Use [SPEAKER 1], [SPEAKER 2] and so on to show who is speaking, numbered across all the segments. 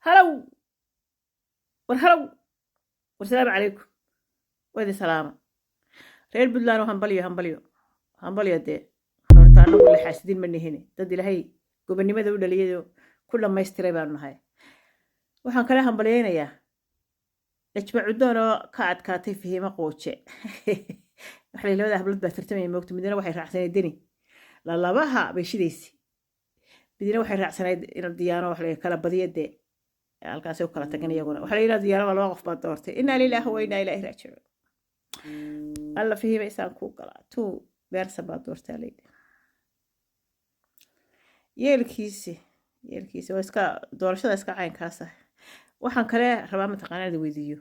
[SPEAKER 1] هلو والهلو والسلام عليكم وهذه سلامة reer puntland hambalyo dee horta anagu la xaasidin ma nihine dad ilaahay gobonimada u dhaliyay ku dhamaystiray baanu nahay waxaan kale hambalyaynayaa najma cudoon oo ka adkaatay fahimo qooje waxay labada hablood baa tartamay moogto midna waxay raacsanay deni labaha bay shidaysi midna waxay raacsanay in diyaano wax la kala badiyade halkaas oo kala tagan iyaguna waxa la yiraahdaa diyaano laba qof baa doortay inna lillahi wa inna ilayhi raaji'uun alla fahima isaan ku galaa tu beersa baa doortay leeyahay yeelkiisi waa iska doorashada iska caynkaas ah waxaan kale rabaa mataqaanada weydiiyo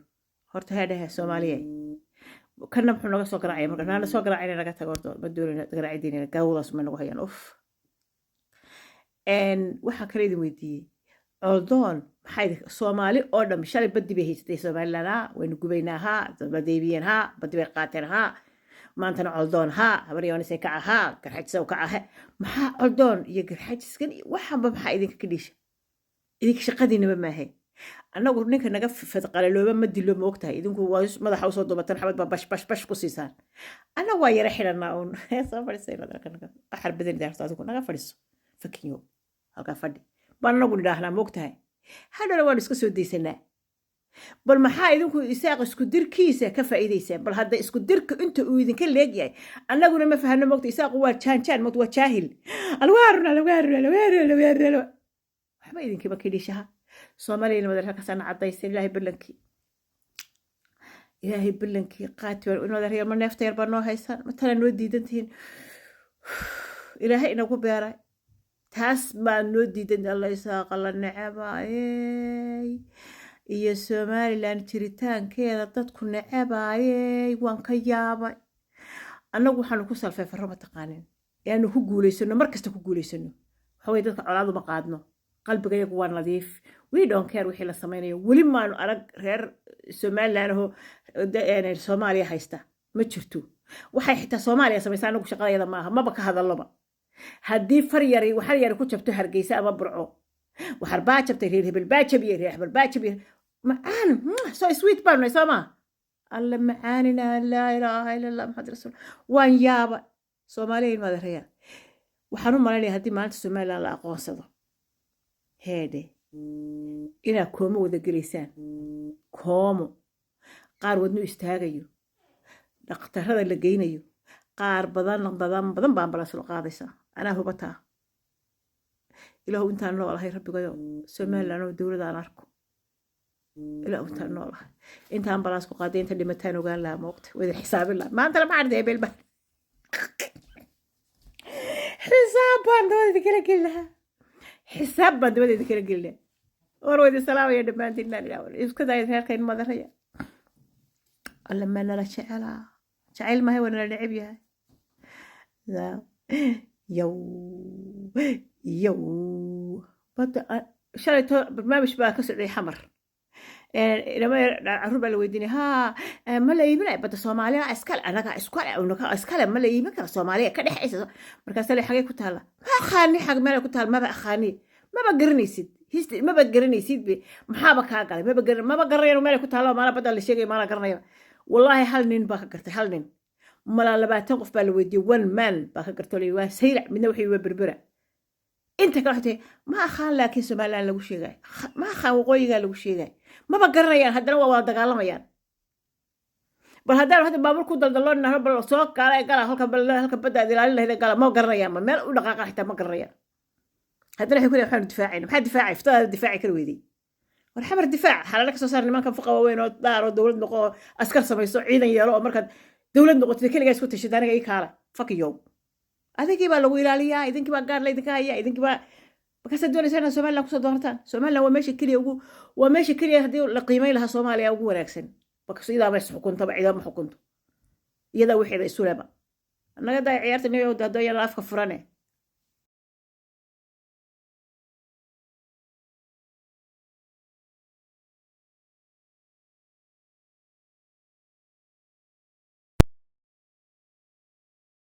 [SPEAKER 1] horta heedaha Soomaaliya kana muxuu naga soo garaacay marka naana soo garaacay naga tago horta ma doonina garaacaydiina gaawadaas ma nagu hayaan waxaan kale idin weydiiyey عضون حيد صومالي أردم شالي بدي به يستي صومالي لنا وين جبيناها بدي بينها بدي بقاتلها ما أنت عضونها بريون سكعها كرحت سوكعها ما عضون يقرحت سكني وحب بحق إذا كليش إذا شقدينا بما هي أنا أقول لك أنا قف فتقال لو ما مدي له وقتها إذا كوا ما ضحوا صوت بتن حبت باش قصيصان أنا واير حيل الناون صافر السير هذا كان أحرب بدني دارتاتكم أنا فرس فكينيو هكا فدي بان نقول داخلا وقتها هذا لو اسكو سو ديسنا بل ما حا idinku isaaq isku dirkiisa ka faa'iideysaan bal hadda isku dirka inta uu idinka leeyahay annaguna ma fahano moqto isaaq waa jaan moqto waa jaahil alwaarna waxba idinkiba kidishaha Soomaaliya madar ka sana cadaysay ilaahay billankii qaati inuu reer ma neefta yar baa noo haysan matalan noo diidantiin ilaahay inagu beeray taas baa noo diidan Allah isaaq la nacabaayay iyo Soomaaliland jiritaankeeda dadku nacabaayay waan ka yaabay anagu waxaan ku salfay farama taqaanin yaanu ku guuleysano markasta ku guuleysano waxa way dadka colaadu ma qaadno qalbigayagu waa nadiif we don't care wixii la sameeyo wali maanu arag reer Soomaaliland oo Soomaaliya haysta ma jirto waxay xitaa Soomaaliya sameeyaan anagu shaqadeeda maaha maba ka hadalaba haddii faryari waxa yar ku jabto hargeysa ama burco waxar baa jabtay reer hebel baa jabiye reer hebel baa jabiye macaan so sweet baan sama alla macaanina la ilaaha illa allah muhammad rasuul waan yaaba Soomaaliyeed madaxaya waxaan u maleynayaa haddii maanta Soomaaliland la aqoonsado heede ina koomo wada galeysaan koomo qaar wadnu istaagayo dhaqtarada la geynayo qaar badan baan bala soo qaadaysaa أنا هو بتاع إله أنت النور هاي ربي قيو سمع لنا دولة أنا أركو إله أنت النور أنت عم بلاسكو قادين أنت اللي متين وقال لا موقت وإذا حساب الله ما أنت لما عرض يبي البحر حساب بندو كلها حساب بندو كلها وروي السلام يا دمان دينا الأول إذا هاي كين ما ذريا لما أنا شعل ما هي وأنا لعبيها ذا يو بدا شريت برنامج بقى كسر حمر لما عرب الويديني ها ما يبنى بدا Soomaaliya iskal anaga iskal ma leeyimi kara Soomaaliya ka dhaxaysa markaas la xagee ku taala ma xaani xag meel ku taal ma ba xaani ma ba garanaysid maxaa ka galay ma ba garanayo meel ku taalo ma la badal la sheegay ma la garanayo wallahi hal nin baa ka gartay hal nin ملا لبعتين قف بالودي one man بقى waa saylac midna wixii waa berbera inta ka waxtay ma akhaan laakiin Soomaaliland lagu sheegay ma akhaan waqooyiga lagu sheegay ma ba garanayaan haddana waa dagaalamayaan bal haddana hadda baabuur ku daldaloona hal bal soo kaalay gala halka badda ilaalin lahayd gala ma garanayaan ma meel u dhaqaaqa xitaa ma garanayaan haddana waxay ku leeyahay difaacin maxaa difaacay iftaa difaaci kar weydii war xamar difaac xalalka soo saar nimanka fuqa waaweyn oo daaro dawlad noqo askar samayso ciidan yeelo oo marka دولة نقطة كل جالس كنت شدانة أي كارة فك يوم هذا كي بالو يلاليا إذن كي بقار ليدك هيا إذن كي بقى بكسر دولة سنة Soomaaliland كسر دورتان Soomaaliland وماشي كلي يوجو وماشي كلي هدي القيمة لها Soomaaliya يوجو رأكسن بكسر إذا بس حكمت طبعا إذا ما حكمت يدا وحيد السلامة أنا قد عيارت إنه يود هذا يلا أفك فرانة